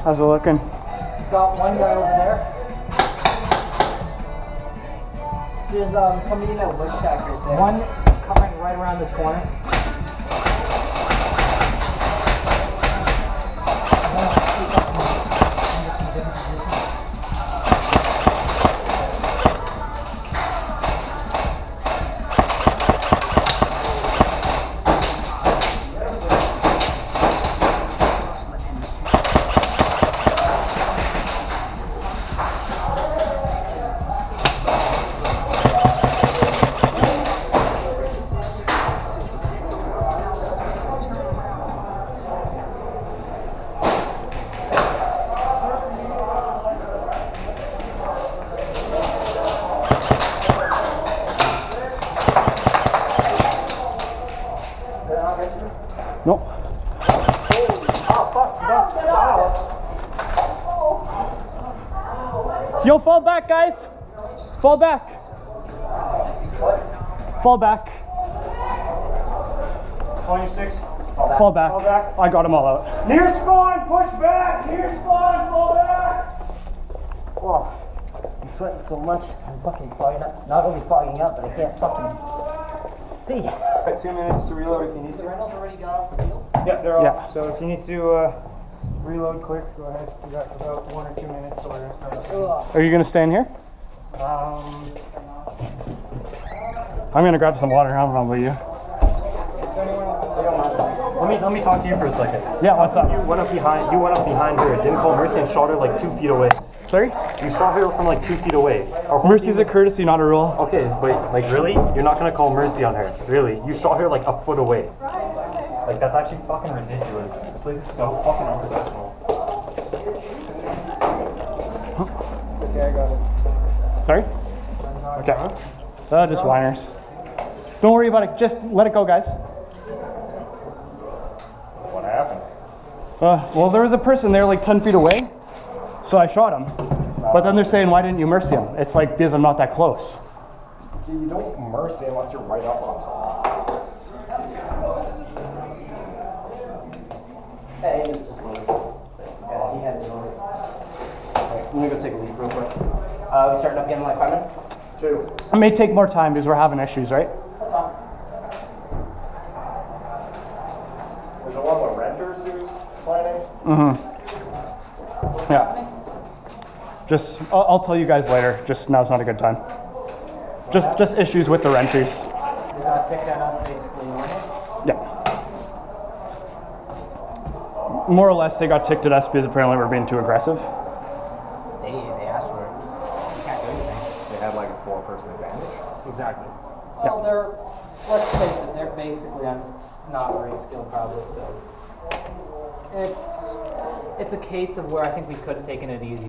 How's it looking? Got one guy over there. There's somebody in that wood shack right there. One coming right around this corner. Nope. Oh, fuck. Wow. Yo, fall back, guys. Fall back. Fall back. 26. Fall back. Fall back. I got them all out. Near spawn, push back. Near spawn, fall back. Whoa. I'm sweating so much. I'm fucking fogging up. Not only fogging up, but I can't fucking see. Got 2 minutes to reload if you need The to. Reynolds already got off the field? Yeah, they're off. Yeah. So if you need to reload quick, go ahead. We got about 1 or 2 minutes, so we're gonna start. Are you gonna stay in here? I'm gonna grab some water. I don't know about you. Let me talk to you for a second. Yeah, what's up? You went up behind her, didn't call Mercy, and shot her like 2 feet away. Sorry? You shot her from like 2 feet away. Our whole Mercy's team a courtesy, not a rule. Okay, but like really? You're not gonna call Mercy on her. Really? You shot her like a foot away. Like that's actually fucking ridiculous. This place is so fucking unprofessional. Okay, I got it. Sorry? Okay. Just whiners. Don't worry about it. Just let it go, guys. What happened? Well, there was a person there like 10 feet away, so I shot him. But then they're saying, why didn't you mercy him? It's like, because I'm not that close. You don't mercy unless you're right up on someone. Hey, it's just loaded. Yeah, he had it loaded. Okay, I'm gonna go take a leak real quick. We starting up again in like 5 minutes? 2. It may take more time because we're having issues, right? That's fine. There's one of the renters who's planning. Mm-hmm. Yeah. Just, I'll tell you guys later. Just now's not a good time. Just issues with the renters. They got kicked at us basically, right? Yeah. More or less, they got ticked at us because apparently we're being too aggressive. They asked for it. You can't do anything. They had like a 4-person advantage. Exactly. Well, let's face it, they're basically not very skilled probably, so. It's a case of where I think we could have taken it easy.